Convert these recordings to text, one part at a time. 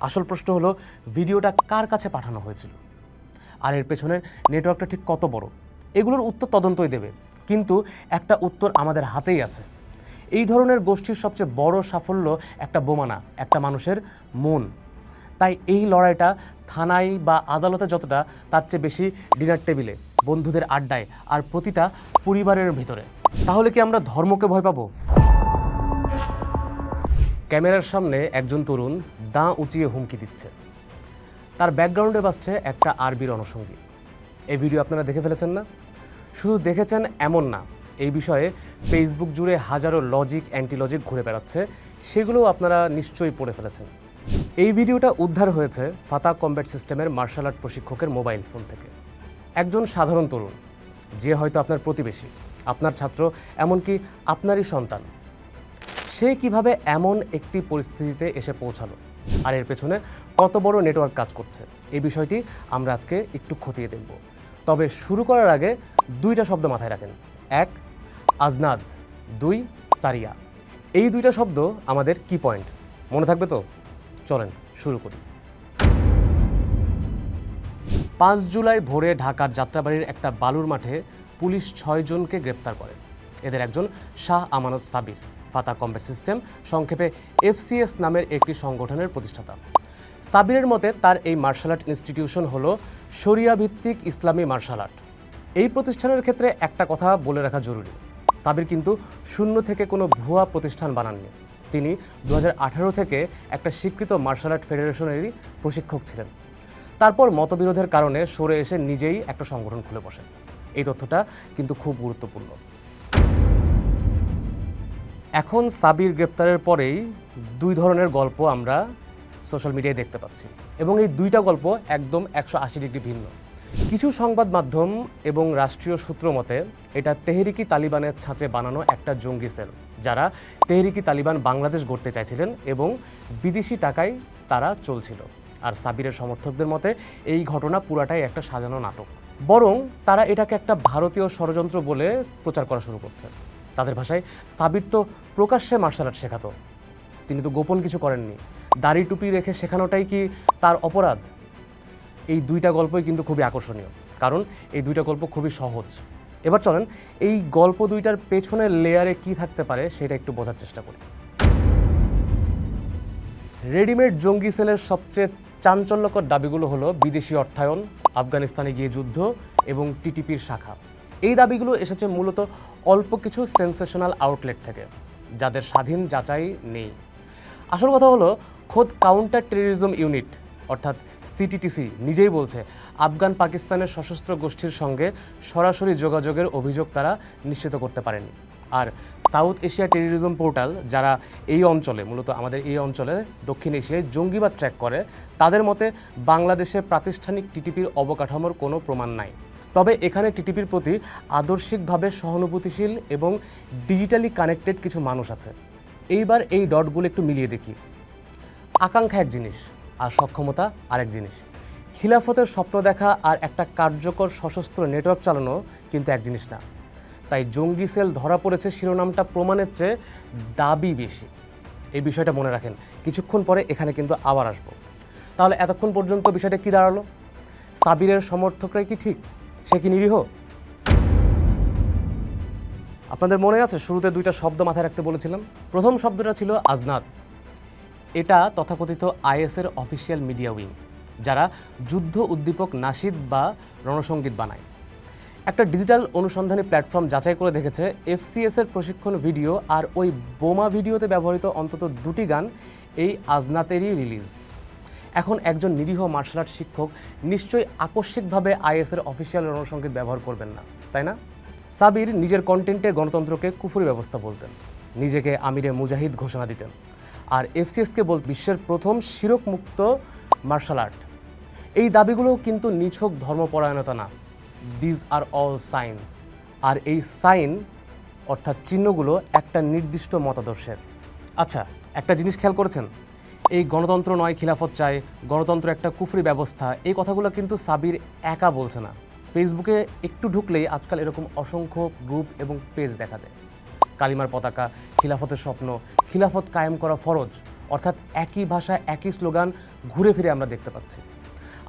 আসল প্রশ্ন হলো ভিডিওটা কার কাছে পাঠানো হয়েছিল, আর এর পেছনের নেটওয়ার্কটা ঠিক কত বড়। এগুলোর উত্তর তদন্তই দেবে, কিন্তু একটা উত্তর আমাদের হাতেই আছে। এই ধরনের গোষ্ঠীর সবচেয়ে বড় সাফল্য একটা বোমা না, একটা মানুষের মন। তাই এই লড়াইটা থানায় বা আদালতে যতটা, তার চেয়ে বেশি ডিনার টেবিলে, বন্ধুদের আড্ডায়, আর প্রতিটা পরিবারের ভিতরে। তাহলে কি আমরা ধর্মকে ভয় পাবো? ক্যামেরার সামনে একজন তরুণ দাঁ উঁচিয়ে হুমকি দিচ্ছে, তার ব্যাকগ্রাউন্ডে বাজছে একটা আরবি রণসঙ্গীত। এই ভিডিও আপনারা দেখে ফেলেছেন না? শুধু দেখেছেন এমন না, এই বিষয়ে ফেসবুক জুড়ে হাজারো লজিক অ্যান্টি লজিক ঘুরে বেড়াচ্ছে, সেগুলোও আপনারা নিশ্চয়ই পড়ে ফেলেছেন। এই ভিডিওটা উদ্ধার হয়েছে ফাতা কমব্যাট সিস্টেমের মার্শাল আর্ট প্রশিক্ষকের মোবাইল ফোন থেকে। একজন সাধারণ তরুণ, যে হয়তো আপনার প্রতিবেশী, আপনার ছাত্র, এমনকি আপনারই সন্তান, সে কিভাবে এমন একটি পরিস্থিতিতে এসে পৌঁছালো, আর এর পেছনে কত বড় নেটওয়ার্ক কাজ করছে, এই বিষয়টি আমরা আজকে একটু খতিয়ে দেখব। তবে শুরু করার আগে দুইটা শব্দ মাথায় রাখেন। এক, আজনাদ। দুই, সারিয়া। এই দুইটা শব্দ আমাদের কি পয়েন্ট, মনে থাকবে তো? চলেন শুরু করি। 5 জুলাই ভোরে ঢাকার যাত্রাবাড়ির একটা বালুর মাঠে পুলিশ 6 জনকে গ্রেপ্তার করে। এদের একজন শাহ আমানত সাবির, ফাতা কমব্যাট সিস্টেম, সংক্ষেপে FCS নামের একটি সংগঠনের প্রতিষ্ঠাতা। সাবিরের মতে তার এই মার্শাল আর্ট ইনস্টিটিউশন হলো শরিয়া ভিত্তিক ইসলামী মার্শাল আর্ট। এই প্রতিষ্ঠানের ক্ষেত্রে একটা কথা বলে রাখা জরুরি, সাবির কিন্তু শূন্য থেকে কোনো ভুয়া প্রতিষ্ঠান বানাননি। তিনি 2018 থেকে একটা স্বীকৃত মার্শাল আর্ট ফেডারেশনেরই প্রশিক্ষক ছিলেন। তারপর মতবিরোধের কারণে সরে এসে নিজেই একটা সংগঠন খুলে বসেন। এই তথ্যটা কিন্তু খুব গুরুত্বপূর্ণ। এখন সাবির গ্রেপ্তারের পরেই দুই ধরনের গল্প আমরা সোশ্যাল মিডিয়ায় দেখতে পাচ্ছি, এবং এই দুইটা গল্প একদম 180 ডিগ্রি ভিন্ন। কিছু সংবাদ মাধ্যম এবং রাষ্ট্রীয় সূত্র মতে এটা তেহরিকি তালিবানের ছাঁচে বানানো একটা জঙ্গি সেল, যারা তেহরিকি তালিবান বাংলাদেশ গড়তে চাইছিলেন এবং বিদেশি টাকায় তারা চলছিল। আর সাবিরের সমর্থকদের মতে এই ঘটনা পুরাটাই একটা সাজানো নাটক, বরং তারা এটাকে একটা ভারতীয় ষড়যন্ত্র বলে প্রচার করা শুরু করছে। তাদের ভাষায় সাবির তো প্রকাশ্যে মার্শাল আর্ট শেখাতো, তিনি তো গোপন কিছু করেননি। দাড়ি টুপি রেখে শেখানোটাই কি তার অপরাধ? এই দুইটা গল্পই কিন্তু খুবই আকর্ষণীয়, কারণ এই দুইটা গল্প খুবই সহজ। এবার চলেন এই গল্প দুইটার পেছনের লেয়ারে কি থাকতে পারে সেটা একটু বোঝার চেষ্টা করি। রেডিমেড জঙ্গি সেলের সবচেয়ে চাঞ্চল্যকর দাবিগুলো হলো বিদেশি অর্থায়ন, আফগানিস্তানে গিয়ে যুদ্ধ এবং টিটিপির শাখা। এই দাবিগুলো এসেছে মূলত অল্প কিছু সেন্সেশনাল আউটলেট থেকে, যাদের স্বাধীন যাচাই নেই। আসল কথা হলো খোদ কাউন্টার টেররিজম ইউনিট অর্থাৎ CTTC নিজেই বলছে আফগান পাকিস্তানের সশস্ত্র গোষ্ঠীর সঙ্গে সরাসরি যোগাযোগের অভিযোগ তারা নিশ্চিত করতে পারেনি। আর সাউথ এশিয়া টেররিজম পোর্টাল, যারা এই অঞ্চলে, মূলত আমাদের এই অঞ্চলে দক্ষিণ এশিয়ায় জঙ্গিবাদ ট্র্যাক করে, তাদের মতে বাংলাদেশে প্রাতিষ্ঠানিক টিটিপির অবকাঠামোর কোনো প্রমাণ নাই। তবে এখানে টিটিপির প্রতি আদর্শিকভাবে সহানুভূতিশীল এবং ডিজিটালি কানেক্টেড কিছু মানুষ আছে। এইবার এই ডটগুলো একটু মিলিয়ে দেখি। আকাঙ্ক্ষা এক জিনিস, আর সক্ষমতা আরেক জিনিস। খিলাফতের স্বপ্ন দেখা আর একটা কার্যকর সশস্ত্র নেটওয়ার্ক চালানো কিন্তু এক জিনিস না। তাই জঙ্গি সেল ধরা পড়েছে শিরোনামটা প্রমাণের চেয়ে দাবি বেশি। এই বিষয়টা মনে রাখেন, কিছুক্ষণ পরে এখানে কিন্তু আবার আসবো। তাহলে এতক্ষণ পর্যন্ত বিষয়টা কি দাঁড়ালো? সাবিরের সমর্থকরাই কি ঠিক? সে কি নিরীহ? আপনাদের মনে আছে শুরুতে দুইটা শব্দ মাথায় রাখতে বলেছিলাম? প্রথম শব্দটা ছিল আজনাদ। এটা তথাকথিত IS-এর অফিসিয়াল মিডিয়া উইং, যারা যুদ্ধ উদ্দীপক নাশিদ বা রণসঙ্গীত বানায়। একটা ডিজিটাল অনুসন্ধানী প্ল্যাটফর্ম যাচাই করে দেখেছে FCS-এর প্রশিক্ষণ ভিডিও আর ওই বোমা ভিডিওতে ব্যবহৃত অন্তত 2টি গান এই আজনাতেরই রিলিজ। এখন একজন নিরীহ মার্শাল আর্ট শিক্ষক নিশ্চয়ই আকস্মিকভাবে IS-এর অফিসিয়াল রণসঙ্গীত ব্যবহার করবেন না, তাই না? সাবির নিজের কন্টেন্টে গণতন্ত্রকে কুফরি ব্যবস্থা বলতেন, নিজেকে আমিরে মুজাহিদ ঘোষণা দিতেন, আর FCS-কে বিশ্বের প্রথম শিরকমুক্ত মার্শাল আর্ট। এই দাবিগুলো কিন্তু নিছক ধর্মপরায়ণতা না, দিজ আর অল সাইন্স। আর এই সাইন অর্থাৎ চিহ্নগুলো একটা নির্দিষ্ট মতাদর্শের। আচ্ছা, একটা জিনিস খেয়াল করেছেন? এই গণতন্ত্র নয় খিলাফত চাই, গণতন্ত্র একটা কুফরি ব্যবস্থা, এই কথাগুলো কিন্তু সাবির একা বলছে না। ফেসবুকে একটু ঢুকলেই আজকাল এরকম অসংখ্য গ্রুপ এবং পেজ দেখা যায়। কালিমার পতাকা, খিলাফতের স্বপ্ন, খিলাফত কায়েম করা ফরজ, অর্থাৎ একই ভাষা একই স্লোগান ঘুরে ফিরে আমরা দেখতে পাচ্ছি।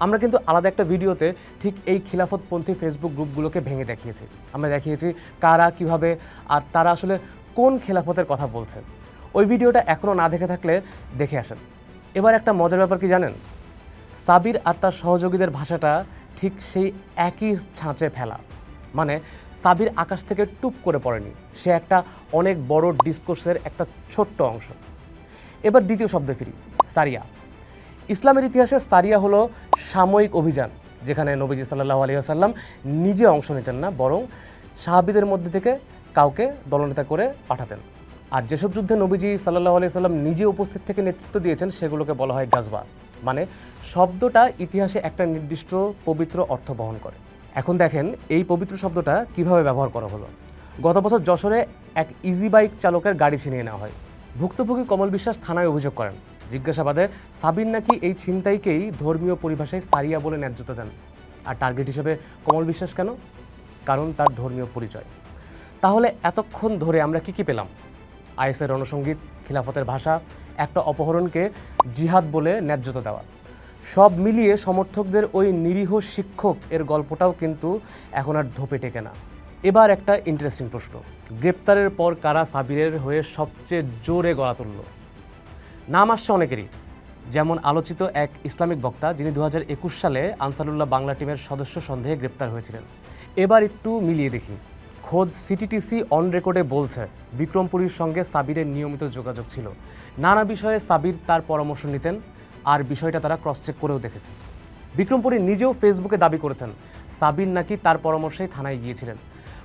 আমরা কিন্তু আলাদা একটা ভিডিওতে ঠিক এই খিলাফতপন্থী ফেসবুক গ্রুপগুলোকে ভেঙে দেখিয়েছি। আমরা দেখিয়েছি কারা কিভাবে আর তারা আসলে কোন খেলাফতের কথা বলছে। ওই ভিডিওটা এখনও না দেখে থাকলে দেখে আসেন। এবার একটা মজার ব্যাপার কি জানেন, সাবির আর তার সহযোগীদের ভাষাটা ঠিক সেই একই ছাঁচে ফেলা। মানে সাবির আকাশ থেকে টুপ করে পড়েনি, সে একটা অনেক বড় ডিসকোর্সের একটা ছোট্ট অংশ। এবার দ্বিতীয় শব্দে ফিরি, সারিয়া। ইসলামের ইতিহাসে সারিয়া হলো সাময়িক অভিযান, যেখানে নবীজি সাল্লাল্লাহু আলাইহি ওয়াসাল্লাম নিজে অংশ নিতেন না, বরং সাহাবীদের মধ্যে থেকে কাউকে দলনেতা করে পাঠাতেন। আর যেসব যুদ্ধে নবীজি সাল্লাল্লাহু আলাইহি ওয়াসাল্লাম নিজে উপস্থিত থেকে নেতৃত্ব দিয়েছেন সেগুলোকে বলা হয় গাজওয়া। মানে শব্দটা ইতিহাসে একটা নির্দিষ্ট পবিত্র অর্থ বহন করে। এখন দেখেন এই পবিত্র শব্দটা কিভাবে ব্যবহার করা হলো। গত বছর যশোরে এক ইজি বাইক চালকের গাড়ি ছিনিয়ে নেওয়া হয়। ভুক্তভোগী কমল বিশ্বাস থানায় অভিযোগ করেন। জিজ্ঞাসাবাদে সাবির নাকি এই ছিনতাইকেই ধর্মীয় পরিভাষায় সারিয়া বলে ন্যায্যতা দেন। আর টার্গেট হিসেবে কমল বিশ্বাস কেন? কারণ তার ধর্মীয় পরিচয়। তাহলে এতক্ষণ ধরে আমরা কি পেলাম? আইএসের রণসঙ্গীত, খিলাফতের ভাষা, একটা অপহরণকে জিহাদ বলে ন্যায্যতা দেওয়া, সব মিলিয়ে সমর্থকদের ওই নিরীহ শিক্ষক এর গল্পটাও কিন্তু এখন আর ধোপে টেকে না। এবার একটা ইন্টারেস্টিং প্রশ্ন, গ্রেপ্তারের পর কারা সাবিরের হয়ে সবচেয়ে জোরে গলা তুলল? নাম আসছে অনেকেরই, যেমন আলোচিত এক ইসলামিক বক্তা যিনি 2021 সালে আনসারুল্লাহ বাংলা টিমের সদস্য সন্দেহে গ্রেপ্তার হয়েছিলেন। এবার একটু মিলিয়ে দেখি। খোদ সিটিটিসি অন রেকর্ডে বলছে বিক্রমপুরীর সঙ্গে সাবিরের নিয়মিত যোগাযোগ ছিল, নানা বিষয়ে সাবির তার পরামর্শ নিতেন, আর বিষয়টা তারা ক্রস চেক করেও দেখেছে। বিক্রমপুরী নিজেও ফেসবুকে দাবি করেছেন সাবির নাকি তার পরামর্শেই থানায় গিয়েছিলেন।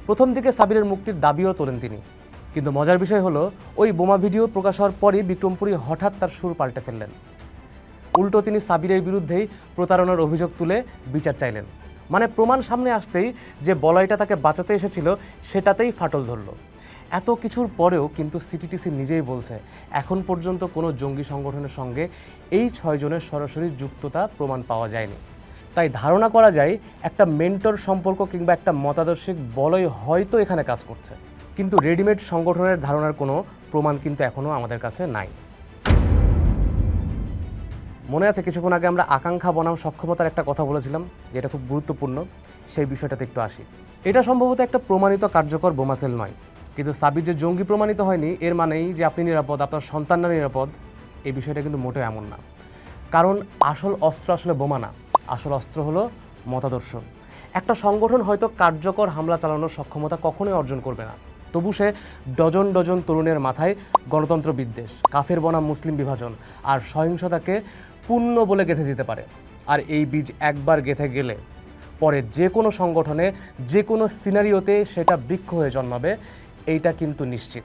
প্রথম দিকে সাবিরের মুক্তির দাবিও তোলেন তিনি, কিন্তু মজার বিষয় হলো ওই বোমা ভিডিও প্রকাশ হওয়ার পরই বিক্রমপুরী হঠাৎ তার সুর পাল্টে ফেললেন। উল্টো তিনি সাবিরের বিরুদ্ধেই প্রতারণার অভিযোগ তুলে বিচার চাইলেন। মানে প্রমাণ সামনে আসতেই যে বলয়টা তাকে বাঁচাতে এসেছিল সেটাতেই ফাটল ধরল। এত কিছুর পরেও কিন্তু সিটিটিসি নিজেই বলছে এখন পর্যন্ত কোনো জঙ্গি সংগঠনের সঙ্গে এই 6 জনের সরাসরি যুক্ততা প্রমাণ পাওয়া যায়নি। তাই ধারণা করা যায় একটা মেন্টর সম্পর্ক কিংবা একটা মতাদর্শিক বলয় হয়তো এখানে কাজ করছে, কিন্তু রেডিমেড সংগঠনের ধারণার কোনো প্রমাণ কিন্তু এখনও আমাদের কাছে নাই। মনে আছে কিছুক্ষণ আগে আমরা আকাঙ্ক্ষা বনাম সক্ষমতার একটা কথা বলেছিলাম, যেটা খুব গুরুত্বপূর্ণ, সেই বিষয়টাতে একটু আসি। এটা সম্ভবত একটা প্রমাণিত কার্যকর বোমাসেল নয়, কিন্তু সাবির যে জঙ্গি প্রমাণিত হয়নি এর মানেই যে আপনি নিরাপদ, আপনার সন্তানরা নিরাপদ, এই বিষয়টা কিন্তু মোটেও এমন না। কারণ আসল অস্ত্র আসলে বোমা না, আসল অস্ত্র হলো মতাদর্শ। একটা সংগঠন হয়তো কার্যকর হামলা চালানোর সক্ষমতা কখনোই অর্জন করবে না, তবু সে ডজন ডজন তরুণের মাথায় গণতন্ত্র বিদ্বেষ, কাফের বনাম মুসলিম বিভাজন আর সহিংসতাকে পূর্ণ বলে গেঁথে দিতে পারে। আর এই বীজ একবার গেঁথে গেলে পরে যে কোনো সংগঠনে যে কোনো সিনারিওতে সেটা বৃক্ষ হয়ে জন্মাবে, এইটা কিন্তু নিশ্চিত।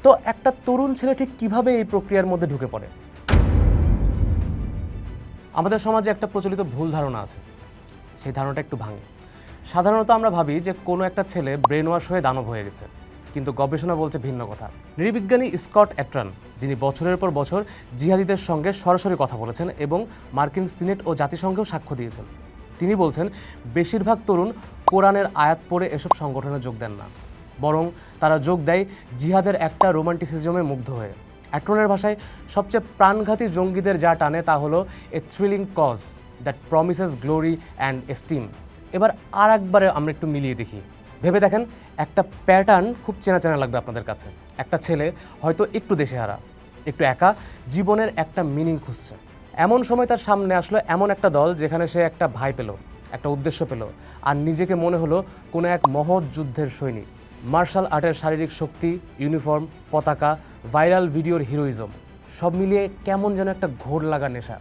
তো একটা তরুণ ছেলে ঠিক কিভাবে এই প্রক্রিয়ার মধ্যে ঢুকে পড়ে? আমাদের সমাজে একটা প্রচলিত ভুল ধারণা আছে, সেই ধারণাটা একটু ভাঙে। সাধারণত আমরা ভাবি যে কোনো একটা ছেলে ব্রেন ওয়াশ হয়ে দানব হয়ে গেছে, কিন্তু গবেষণা বলছে ভিন্ন কথা। নৃবিজ্ঞানী স্কট অ্যাট্রান, যিনি বছরের পর বছর জিহাদিদের সঙ্গে সরাসরি কথা বলেছেন এবং মার্কিন সিনেট ও জাতিসংঘেও সাক্ষ্য দিয়েছেন, তিনি বলছেন বেশিরভাগ তরুণ কোরআনের আয়াত পড়ে এসব সংগঠনে যোগ দেন না, বরং তারা যোগ দেয় জিহাদের একটা রোমান্টিসিজমে মুগ্ধ হয়ে। অ্যাট্রনের ভাষায় সবচেয়ে প্রাণঘাতী জঙ্গিদের যা টানে তা হলো a thrilling cause that promises glory and esteem. এবার আর একবারে আমরা একটু মিলিয়ে দেখি, ভেবে দেখেন একটা প্যাটার্ন খুব চেনা চেনা লাগবে আপনাদের কাছে। একটা ছেলে হয়তো একটু দেশেহারা, একটু একা, জীবনের একটা মিনিং খুঁজছে। এমন সময় তার সামনে আসলো এমন একটা দল যেখানে সে একটা ভাই পেল, একটা উদ্দেশ্য পেল, আর নিজেকে মনে হলো কোনো এক মহৎ যুদ্ধের সৈনিক। মার্শাল আর্টের শারীরিক শক্তি, ইউনিফর্ম, পতাকা, ভাইরাল ভিডিওর হিরোইজম, সব মিলিয়ে কেমন যেন একটা ঘোর লাগা নেশা।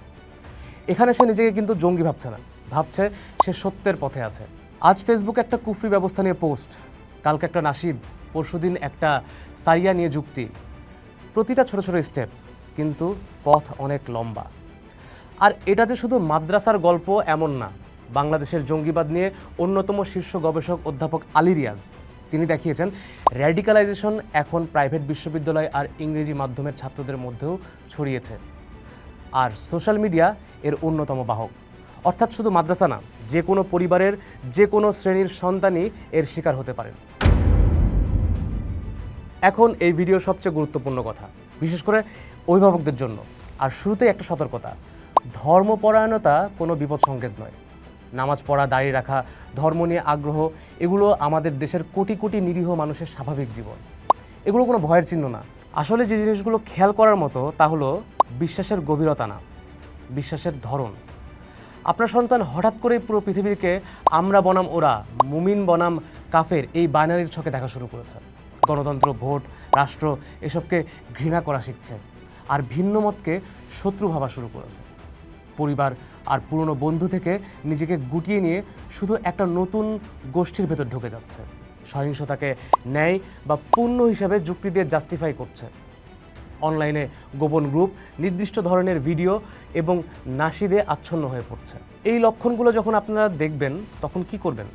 এখানে সে নিজেকে কিন্তু জঙ্গি ভাবছে না, ভাবছে সে সত্যের পথে আছে। আজ ফেসবুকে একটা কুফরি ব্যবস্থা নিয়ে পোস্ট, কালকে একটা নাশিদ, পরশুদিন একটা সারিয়া নিয়ে যুক্তি। প্রতিটা ছোট ছোট স্টেপ, কিন্তু পথ অনেক লম্বা। আর এটা যে শুধু মাদ্রাসার গল্প এমন না। বাংলাদেশের জঙ্গিবাদ নিয়ে অন্যতম শীর্ষ গবেষক অধ্যাপক আলী রিয়াজ, তিনি দেখিয়েছেন র্যাডিকালাইজেশন এখন প্রাইভেট বিশ্ববিদ্যালয় আর ইংরেজি মাধ্যমের ছাত্রদের মধ্যেও ছড়িয়েছে, আর সোশ্যাল মিডিয়া এর অন্যতম বাহক। অর্থাৎ শুধু মাদ্রাসা না, যে কোনো পরিবারের যে কোনো শ্রেণীর সন্তানই এর শিকার হতে পারেন। এখন এই ভিডিওর সবচেয়ে গুরুত্বপূর্ণ কথা, বিশেষ করে অভিভাবকদের জন্য। আর শুরুতেই একটা সতর্কতা, ধর্মপরায়ণতা কোনো বিপদ সংকেত নয়। নামাজ পড়া, দাঁড়িয়ে রাখা, ধর্ম নিয়ে আগ্রহ, এগুলো আমাদের দেশের কোটি কোটি নিরীহ মানুষের স্বাভাবিক জীবন। এগুলো কোনো ভয়ের চিহ্ন না। আসলে যে জিনিসগুলো খেয়াল করার মতো তা হলো বিশ্বাসের গভীরতা না, বিশ্বাসের ধরন। আপনার সন্তান হঠাৎ করে পুরো পৃথিবীকে আমরা বনাম ওরা, মুমিন বনাম কাফের এই বাইনারির ছকে দেখা শুরু করেছে। গণতন্ত্র, ভোট, রাষ্ট্র এসবকে ঘৃণা করা শিখছে, আর ভিন্ন মতকে শত্রু ভাবা শুরু করেছে। পরিবার আর পুরনো বন্ধু থেকে নিজেকে গুটিয়ে নিয়ে শুধু একটা নতুন গোষ্ঠীর ভেতর ঢুকে যাচ্ছে। সহিংসতাকে ন্যায় বা পূর্ণ হিসাবে যুক্তি দিয়ে জাস্টিফাই করছে। অনলাইনে গোপন গ্রুপ, নির্দিষ্ট ধরনের ভিডিও এবং নাশিদে আচ্ছন্ন হয়ে পড়ছে। এই লক্ষণগুলো যখন আপনারা দেখবেন তখন কি করবেন?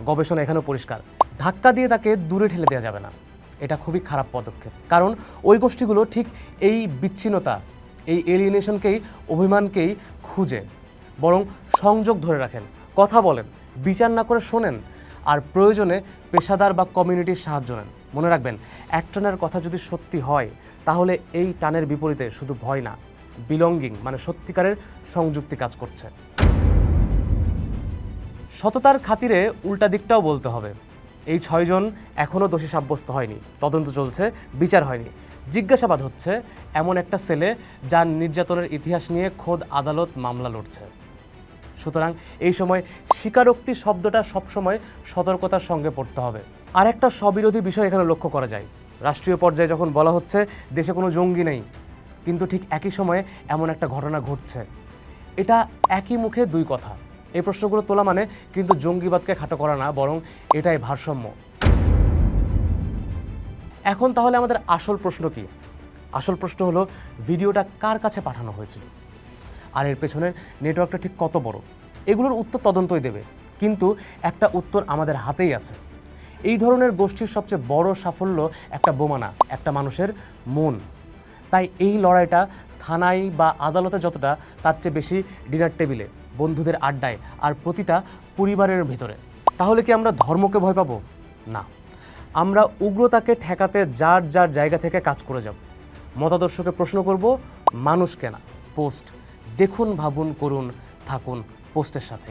গবেষণা এখানেও পরিষ্কার, ধাক্কা দিয়ে তাকে দূরে ঠেলে দেওয়া যাবে না। এটা খুবই খারাপ পদক্ষেপ, কারণ ওই গোষ্ঠীগুলো ঠিক এই বিচ্ছিন্নতা, এই এলিয়েনেশনকেই, অভিমানকেই খুঁজে। বরং সংযোগ ধরে রাখেন, কথা বলেন, বিচার না করে শোনেন, আর প্রয়োজনে পেশাদার বা কমিউনিটির সাহায্য নেন। মনে রাখবেন, একজনের কথা যদি সত্যি হয় তাহলে এই টানের বিপরীতে শুধু ভয় না, বিলঙ্গিং মানে সত্যিকারের সংযুক্তি কাজ করছে। সততার খাতিরে উল্টা দিকটাও বলতে হবে। এই 6 জন এখনও দোষী সাব্যস্ত হয়নি, তদন্ত চলছে, বিচার হয়নি, জিজ্ঞাসাবাদ হচ্ছে। এমন একটা ছেলে যার নির্যাতনের ইতিহাস নিয়ে খোদ আদালত মামলা লড়ছে। সুতরাং এই সময় স্বীকারোক্তি শব্দটা সবসময় সতর্কতার সঙ্গে পড়তে হবে। আর একটা স্ববিরোধী বিষয় এখানে লক্ষ্য করা যায়। রাষ্ট্রীয় পর্যায়ে যখন বলা হচ্ছে দেশে কোনো জঙ্গি নেই, কিন্তু ঠিক একই সময়ে এমন একটা ঘটনা ঘটছে। এটা একই মুখে দুই কথা। এই প্রশ্নগুলো তোলা মানে কিন্তু জঙ্গিবাদকে খাটো করা না, বরং এটাই ভারসাম্য। এখন তাহলে আমাদের আসল প্রশ্ন কি? আসল প্রশ্ন হলো, ভিডিওটা কার কাছে পাঠানো হয়েছিল, আর এর পেছনের নেটওয়ার্কটা ঠিক কত বড়? এগুলোর উত্তর তদন্তই দেবে, কিন্তু একটা উত্তর আমাদের হাতেই আছে। এই ধরনের গোষ্ঠীর সবচেয়ে বড় সাফল্য একটা বোমা না, একটা মানুষের মন। তাই এই লড়াইটা থানায় বা আদালতে যতটা, তার চেয়ে বেশি ডিনার টেবিলে, বন্ধুদের আড্ডায়, আর প্রতিটা পরিবারের ভেতরে। তাহলে কি আমরা ধর্মকে ভয় পাবো? না, আমরা উগ্রতাকে ঠেকাতে যার যার জায়গা থেকে কাজ করে যাব। মতাদর্শকে প্রশ্ন করব, মানুষকে না। পোস্ট দেখুন, ভাবুন, করুন, থাকুন পোস্টের সাথে।